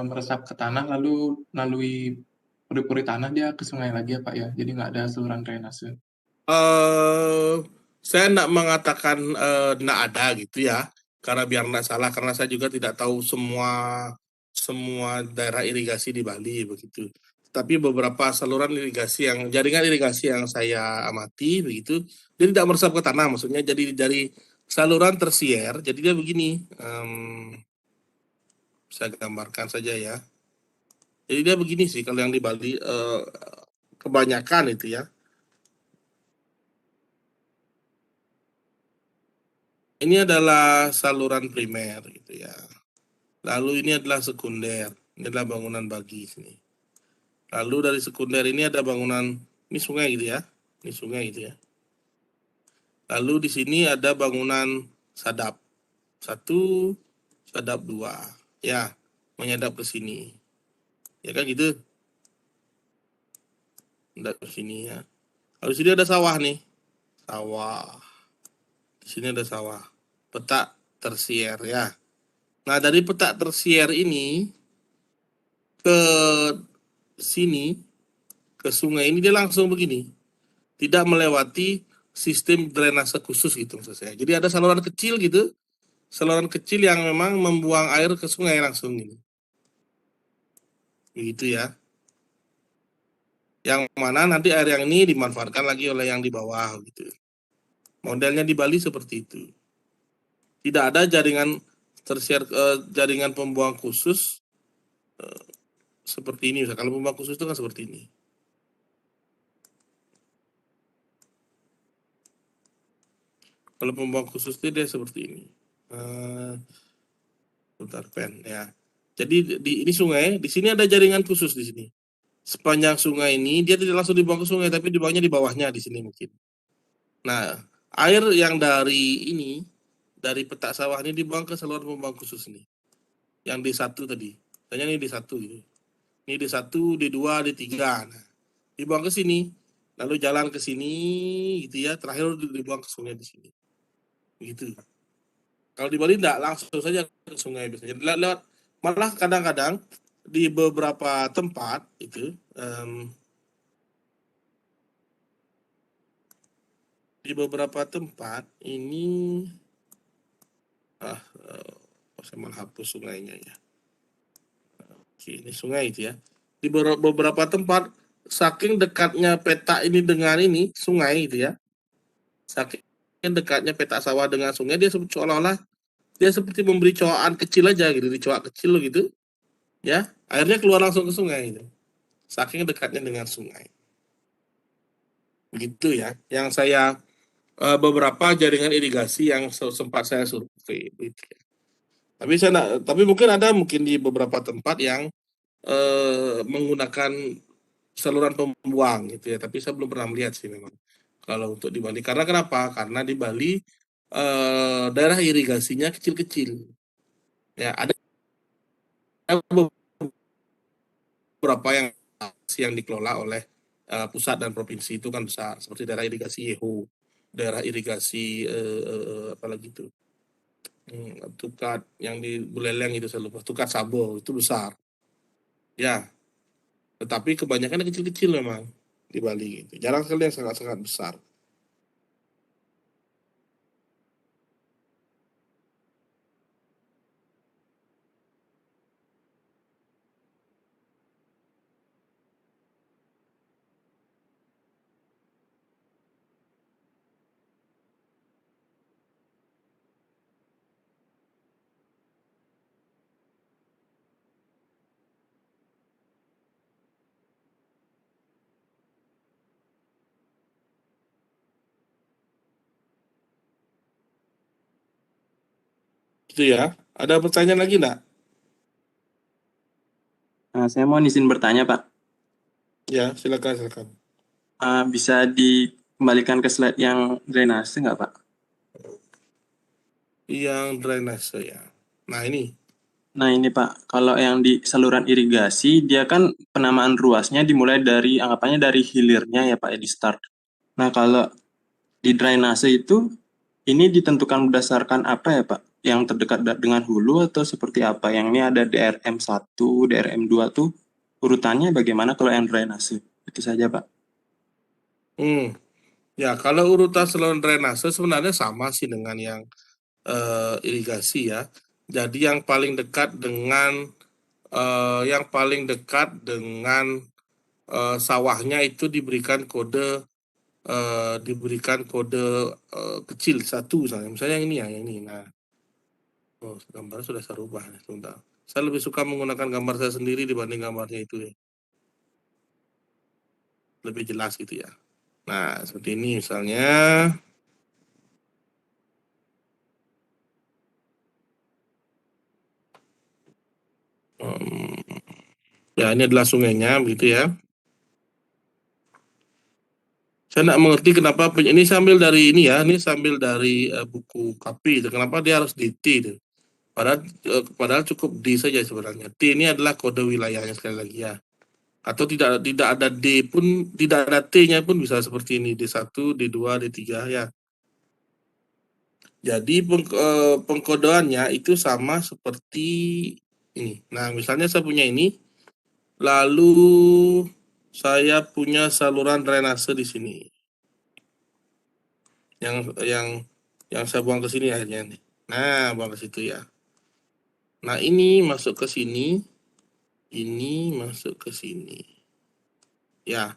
meresap ke tanah lalu melalui puri-puri tanah dia ke sungai lagi ya Pak ya. Jadi nggak ada saluran drainase. Saya tidak mengatakan tidak ada gitu ya, karena biar tidak salah, karena saya juga tidak tahu semua daerah irigasi di Bali begitu. Tapi beberapa saluran irigasi jaringan irigasi yang saya amati begitu, dia tidak meresap ke tanah, maksudnya jadi dari saluran tersier, jadi dia begini, saya gambarkan saja ya. Jadi dia begini sih kalau yang di Bali kebanyakan itu ya. Ini adalah saluran primer gitu ya. Lalu ini adalah sekunder. Ini adalah bangunan bagi sini. Lalu dari sekunder ini ada bangunan, ini sungai gitu ya. Ini sungai gitu ya. Lalu di sini ada bangunan sadap. 1, sadap 2. Ya, menyadap ke sini. Ya kan gitu. Menyadap ke sini ya. Lalu di sini ada sawah nih. Sawah. Di sini ada sawah. Peta tersier ya. Nah, dari peta tersier ini ke sini, ke sungai ini dia langsung begini. Tidak melewati sistem drainase khusus gitu maksud saya. Jadi ada saluran kecil gitu, saluran kecil yang memang membuang air ke sungai langsung ini. Begitu ya. Yang mana nanti air yang ini dimanfaatkan lagi oleh yang di bawah gitu. Modelnya di Bali seperti itu. Tidak ada jaringan tersier jaringan pembuang khusus seperti ini. Kalau pembuang khusus itu kan seperti ini. Kalau pembuang khusus itu dia seperti ini. Bentar pen ya. Jadi ini sungai, di sini ada jaringan khusus di sini. Sepanjang sungai ini dia tidak langsung dibuang ke sungai, tapi dibuangnya di bawahnya di sini mungkin. Nah, air yang dari ini, dari petak sawah ini dibuang ke saluran pembuang khusus ini. Yang D1 tadi. Tanya ini D1 gitu. Ini D1, D2, D3. Nah, dibuang ke sini. Lalu jalan ke sini gitu ya. Terakhir dibuang ke sungai di sini. Gitu. Kalau di Bali enggak, langsung saja ke sungai biasanya. Lewat, malah kadang-kadang di beberapa tempat itu di beberapa tempat ini saya malah hapus sungainya ya. Oke, ini sungai itu ya. Di beberapa tempat saking dekatnya peta ini dengan ini sungai gitu ya. Saking dekatnya peta sawah dengan sungai, dia seolah-olah dia seperti memberi coakan kecil aja gitu, dicoak kecil gitu. Ya, airnya keluar langsung ke sungai gitu. Saking dekatnya dengan sungai. Gitu ya. Yang saya beberapa jaringan irigasi yang sempat saya survei gitu ya. Tapi mungkin ada di beberapa tempat yang menggunakan saluran pembuang gitu ya. Tapi saya belum pernah melihat sih memang kalau untuk di Bali. Karena kenapa? Karena di Bali daerah irigasinya kecil-kecil. Ya, ada beberapa yang dikelola oleh pusat dan provinsi itu kan besar. Seperti daerah irigasi Yeho, daerah irigasi apalagi itu. Tukat yang di Buleleng itu saya lupa. Tukat Sabo itu besar. Ya, tetapi kebanyakan yang kecil-kecil memang di Bali gitu. Jarang sekali yang sangat-sangat besar. Gitu ya. Ada pertanyaan lagi enggak? Saya mau izin bertanya, Pak. Ya, silakan. Bisa dikembalikan ke slide yang drainase nggak, Pak? Yang drainase ya. Nah, ini. Nah ini Pak, kalau yang di saluran irigasi, dia kan penamaan ruasnya dimulai dari, anggapannya dari hilirnya ya Pak, ya di start. Nah kalau di drainase itu, ini ditentukan berdasarkan apa ya Pak? Yang terdekat dengan hulu atau seperti apa? Yang ini ada DRM1, DRM2 tuh, urutannya bagaimana kalau yang drainase? Itu saja Pak. Ya, kalau urutan saluran drainase sebenarnya sama sih dengan yang irigasi ya. Jadi yang paling dekat dengan sawahnya itu diberikan kode kecil satu misalnya yang ini ya, yang ini. Nah, gambarnya sudah saya rubah. Sebentar. Saya lebih suka menggunakan gambar saya sendiri dibanding gambarnya itu ya. Lebih jelas gitu ya. Nah, seperti ini misalnya. Ya, ini adalah sungainya begitu ya. Saya tidak mengerti kenapa ini sambil dari ini ya, ini sambil dari buku KAPI itu. Kenapa dia harus di T itu? Padahal cukup D saja sebenarnya. T ini adalah kode wilayahnya sekali lagi ya. Atau tidak ada D pun, tidak ada T-nya pun bisa seperti ini, D1, D2, D3 ya. Jadi pengkodeannya itu sama seperti ini. Nah, misalnya saya punya ini, lalu saya punya saluran drainase di sini. Yang saya buang ke sini akhirnya nih. Nah, buang ke situ ya. Nah, ini masuk ke sini, ini masuk ke sini. Ya.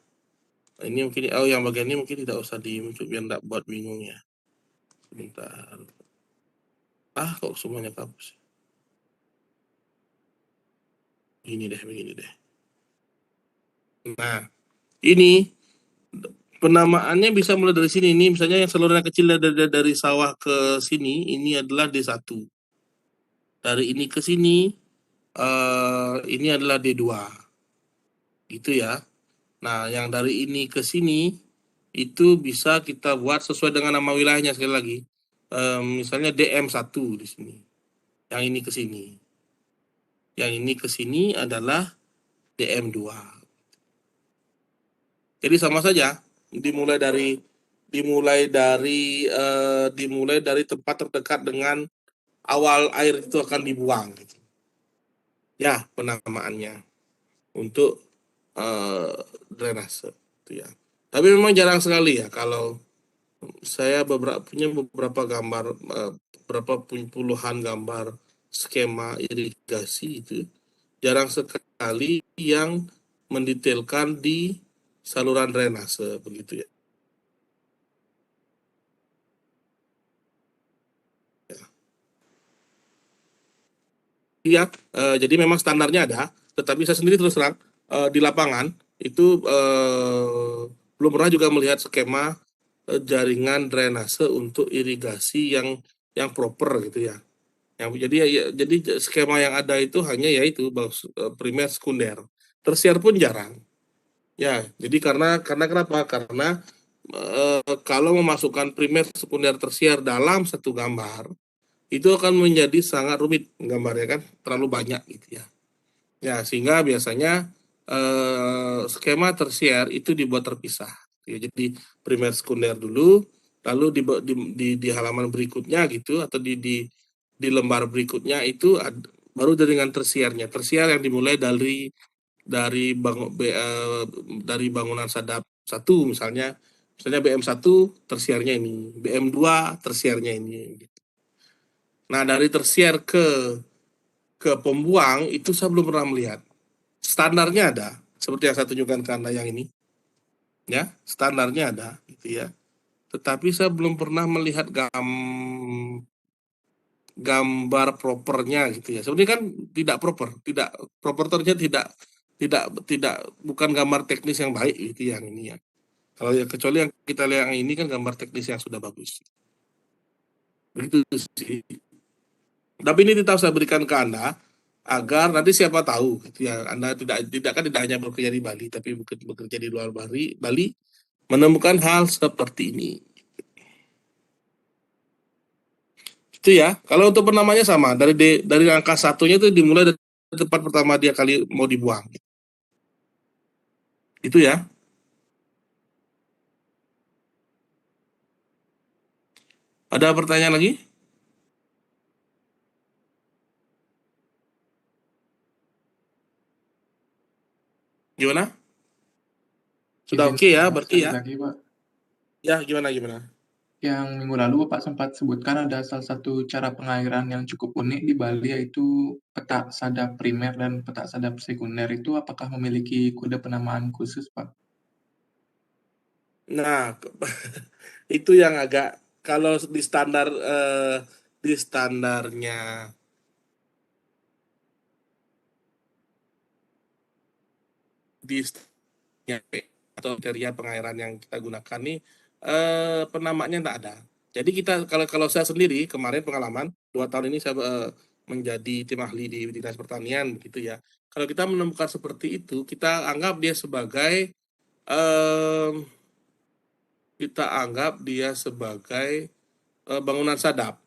Ini mungkin yang bagian ini mungkin tidak usah biar tidak buat bingung ya. Sebentar. Kok semuanya kapus. Begini deh. Nah, ini penamaannya bisa mulai dari sini. Ini misalnya yang saluran kecil dari sawah ke sini, ini adalah D1. Dari ini ke sini, ini adalah D2. Gitu ya. Nah, yang dari ini ke sini, itu bisa kita buat sesuai dengan nama wilayahnya sekali lagi. Misalnya DM1 di sini. Yang ini ke sini. Yang ini ke sini adalah DM2. Jadi sama saja, dimulai dari tempat terdekat dengan awal air itu akan dibuang gitu. Ya, penamaannya untuk drainase itu ya. Tapi memang jarang sekali ya kalau saya punya beberapa gambar, beberapa puluhan gambar skema irigasi itu, jarang sekali yang mendetailkan di saluran drainase begitu ya. Iya, jadi memang standarnya ada, tetapi saya sendiri terus terang di lapangan itu belum pernah juga melihat skema jaringan drainase untuk irigasi yang proper gitu ya. Jadi skema yang ada itu hanya yaitu primer sekunder. Tersier pun jarang. Ya, jadi karena kenapa? Karena kalau memasukkan primer sekunder tersier dalam satu gambar itu akan menjadi sangat rumit gambarnya kan, terlalu banyak gitu ya. Ya, sehingga biasanya skema tersier itu dibuat terpisah. Ya, jadi primer sekunder dulu, lalu di halaman berikutnya gitu atau di lembar berikutnya itu baru dengan tersiernya. Tersier yang dimulai dari dari bangunan sadap 1 misalnya BM1 tersiernya ini, BM2 tersiernya ini. Nah, dari tersier ke pembuang itu saya belum pernah melihat. Standarnya ada, seperti yang saya tunjukkan ke Anda yang ini. Ya, standarnya ada gitu ya. Tetapi saya belum pernah melihat gambar propernya gitu ya. Sebenarnya kan tidak proper ternyata tidak bukan gambar teknis yang baik gitu yang ini ya. Kalau ya kecuali yang kita lihat yang ini kan gambar teknis yang sudah bagus. Begitu sih. Tapi ini tetap saya berikan ke Anda agar nanti siapa tahu gitu ya, Anda tidak hanya bekerja di Bali tapi bekerja di luar Bali menemukan hal seperti ini. Itu ya. Kalau untuk penamanya sama, dari angka satunya itu dimulai dari tempat pertama dia kali mau dibuang. Itu ya. Ada pertanyaan lagi? Gimana? Sudah Izin oke ya, tambah berarti sekali ya. lagi, Pak. Ya, gimana? Yang minggu lalu Bapak sempat sebutkan ada salah satu cara pengairan yang cukup unik di Bali, yaitu petak sadap primer dan petak sadap sekunder. Itu apakah memiliki kode penamaan khusus, Pak? Nah, itu yang agak kalau di standarnya di atau kriteria pengairan yang kita gunakan nih penamaannya tidak ada. Jadi kita kalau saya sendiri kemarin pengalaman 2 tahun ini saya menjadi tim ahli di Dinas Pertanian begitu ya. Kalau kita menemukan seperti itu, kita anggap dia sebagai eh, bangunan sadap.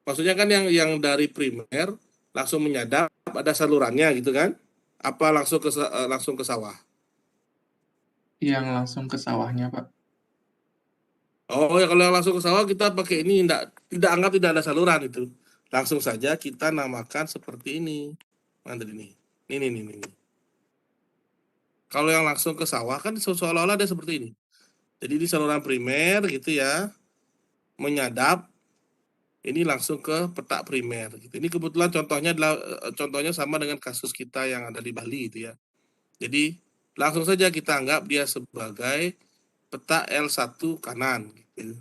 Maksudnya kan yang dari primer langsung menyadap ada salurannya gitu kan? Apa langsung ke sawah? Yang langsung ke sawahnya, Pak. Oh ya, kalau yang langsung ke sawah kita pakai ini tidak anggap tidak ada saluran itu. Langsung saja kita namakan seperti ini. Mana ini? Ini. Kalau yang langsung ke sawah kan seolah-olah ada seperti ini. Jadi di saluran primer gitu ya, menyadap ini langsung ke petak primer gitu. Ini kebetulan contohnya sama dengan kasus kita yang ada di Bali gitu ya. Jadi langsung saja kita anggap dia sebagai petak L1 kanan gitu.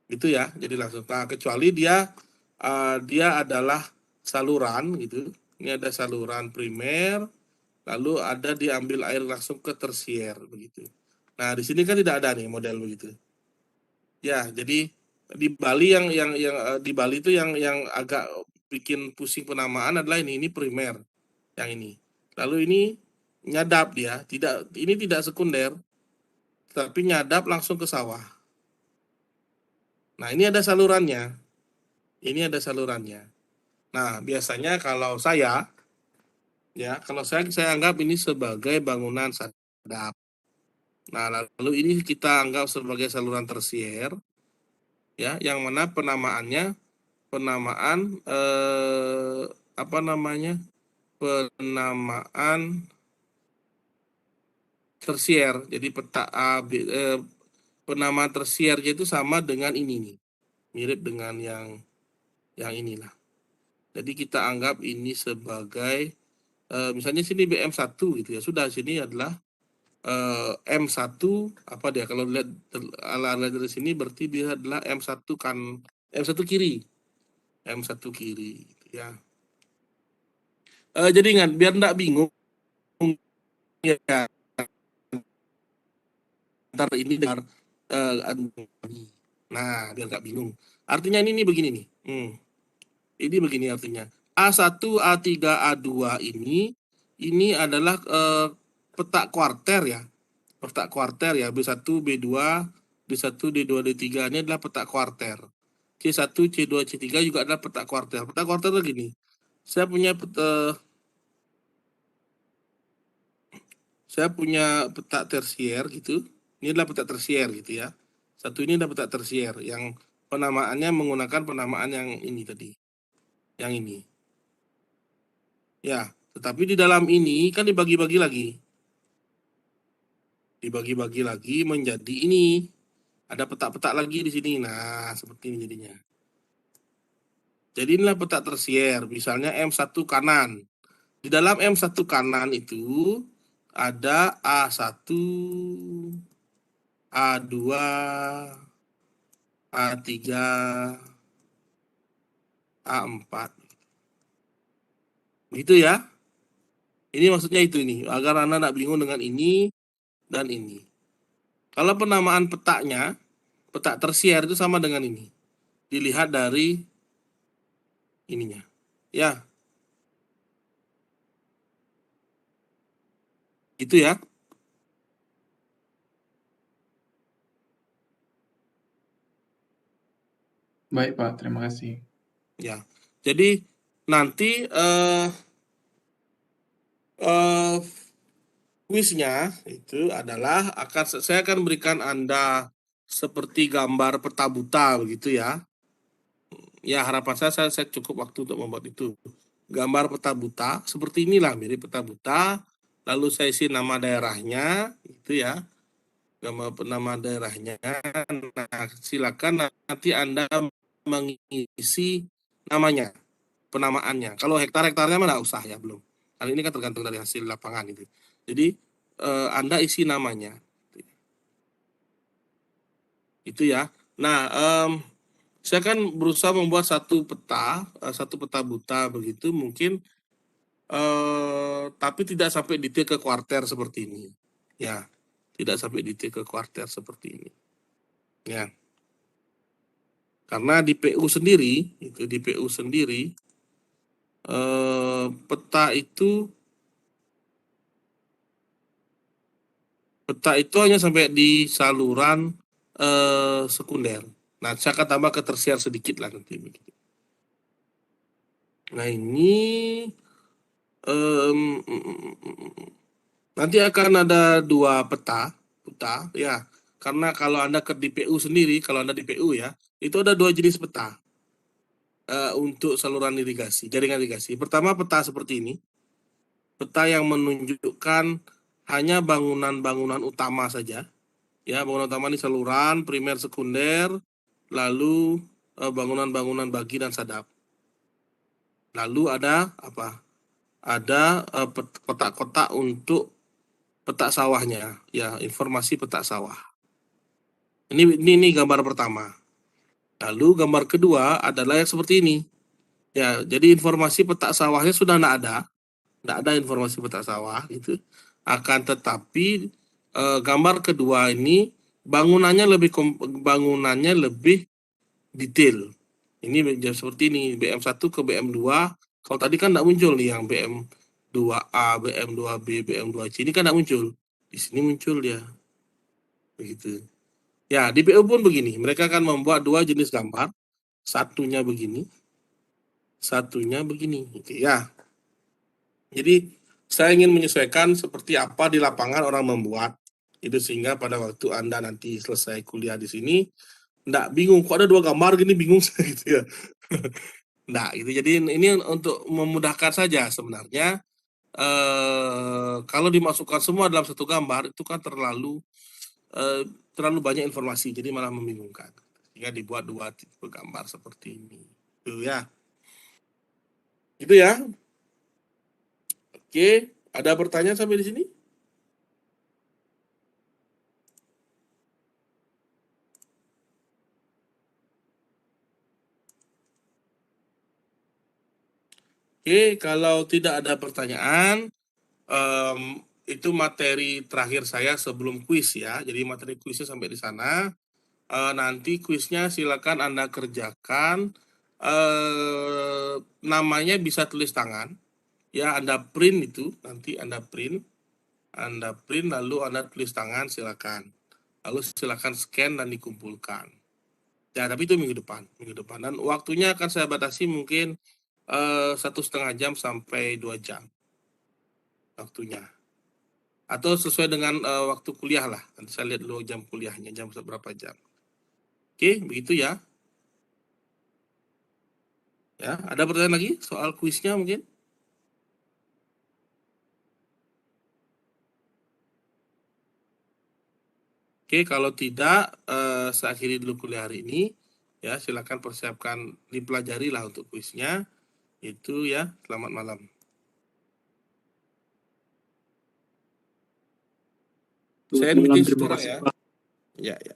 gitu ya. Jadi langsung. Nah, kecuali dia adalah saluran gitu. Ini ada saluran primer, lalu ada diambil air langsung ke tersier begitu. Nah, di sini kan tidak ada nih model begitu. Ya, jadi di Bali di Bali itu yang agak bikin pusing penamaan adalah ini primer yang ini. Lalu ini nyadap dia, ini tidak sekunder, tapi nyadap langsung ke sawah. Nah, ini ada salurannya. Ini ada salurannya. Nah, biasanya kalau saya anggap ini sebagai bangunan sadap. Nah, lalu ini kita anggap sebagai saluran tersier, ya, yang mana penamaan apa namanya? Penamaan tersier. Jadi penamaan tersiernya itu sama dengan ini nih. Mirip dengan yang inilah. Jadi kita anggap ini sebagai misalnya sini BM1 gitu ya. Sudah, sini adalah M1 apa dia, kalau lihat ala dari sini berarti dia adalah M1 M1 kiri. M1 kiri gitu ya. Jadi ingat, biar enggak bingung ya, ntar ini dengar nah, biar enggak bingung. Artinya ini begini nih. Ini begini artinya. A1, A3, A2 ini adalah peta kuarter ya. Peta kuarter ya, B1, B2, D1, D2, D3 ini adalah peta kuarter. C1, C2, C3 juga adalah peta kuarter. Peta kuarter itu gini. Saya punya peta tersier gitu. Ini adalah peta tersier gitu ya. Satu ini adalah peta tersier yang penamaannya menggunakan penamaan yang ini tadi. Yang ini. Ya, tetapi di dalam ini kan dibagi-bagi lagi. Dibagi-bagi lagi menjadi ini. Ada peta-peta lagi di sini. Nah, seperti ini jadinya. Jadi inilah peta tersier. Misalnya M1 kanan. Di dalam M1 kanan itu ada A1, A2, A3, A4. Begitu ya. Ini maksudnya itu nih, agar Anda tidak bingung dengan ini dan ini. Kalau penamaan petanya, peta tersier itu sama dengan ini. Dilihat dari ininya. Ya. Gitu ya. Baik, Pak. Terima kasih. Ya. Jadi nanti kuisnya itu adalah saya akan berikan Anda seperti gambar peta buta begitu ya. Ya, harapan saya cukup waktu untuk membuat itu. Gambar peta buta seperti inilah, mirip peta buta. Lalu saya isi nama daerahnya itu ya. Gambar nama daerahnya. Nah, silakan nanti Anda mengisi namanya, penamaannya. Kalau hektar-hektarnya mana usah ya, belum. Kali ini kan tergantung dari hasil lapangan itu. Jadi Anda isi namanya. Itu ya. Nah, saya kan berusaha membuat satu peta buta begitu mungkin, tapi tidak sampai detail ke kuarter seperti ini. Ya, tidak sampai detail ke kuarter seperti ini. Ya. Karena di PU sendiri, peta itu hanya sampai di saluran sekunder. Nah, saya akan tambah ke tersier sedikit lah nanti begitu. Nah, ini nanti akan ada dua peta ya. Karena kalau Anda di PU sendiri, kalau Anda di PU ya, itu ada dua jenis peta untuk saluran irigasi, jaringan irigasi. Pertama, peta seperti ini. Peta yang menunjukkan hanya bangunan-bangunan utama saja. Ya, bangunan utama ini saluran, primer, sekunder, lalu bangunan-bangunan bagi dan sadap. Lalu ada apa? Ada peta kotak untuk peta sawahnya, ya, informasi peta sawah. Ini gambar pertama. Lalu gambar kedua adalah yang seperti ini. Ya, jadi informasi petak sawahnya sudah tidak ada informasi petak sawah gitu. Akan tetapi gambar kedua ini bangunannya lebih detail. Ini seperti ini, BM1 ke BM2. Kalau tadi kan tidak muncul nih yang BM2A, BM2B, BM2C. Ini kan tidak muncul. Di sini muncul dia. Begitu. Ya, di PO pun begini. Mereka akan membuat dua jenis gambar. Satunya begini, satunya begini. Oke, ya. Jadi, saya ingin menyesuaikan seperti apa di lapangan orang membuat. Itu sehingga pada waktu Anda nanti selesai kuliah di sini, nggak bingung. Kok ada dua gambar gini, bingung saya gitu ya. Nah, gitu. Jadi ini untuk memudahkan saja sebenarnya. Kalau dimasukkan semua dalam satu gambar itu kan terlalu banyak informasi, jadi malah membingungkan. Sehingga dibuat dua tipe gambar seperti ini. Itu ya. Gitu ya. Oke, ada pertanyaan sampai di sini? Oke, kalau tidak ada pertanyaan, itu materi terakhir saya sebelum kuis ya. Jadi materi kuisnya sampai di sana. Nanti kuisnya silakan Anda kerjakan. Namanya bisa tulis tangan. Ya, Anda print itu, nanti Anda print lalu Anda tulis tangan silakan. Lalu silakan scan dan dikumpulkan. Ya, tapi itu minggu depan. Dan waktunya akan saya batasi mungkin 1,5 jam sampai 2 jam waktunya. Atau sesuai dengan waktu kuliah lah. Nanti saya lihat dulu jam kuliahnya, jam berapa jam. Oke, begitu ya. Ya, ada pertanyaan lagi soal kuisnya mungkin? Oke, kalau tidak, saya akhiri dulu kuliah hari ini. Ya, silakan persiapkan, dipelajari lah untuk kuisnya. Itu ya, selamat malam. Saya Selamat malam, meeting terima sekarang kasih, ya. Pak. Ya, ya.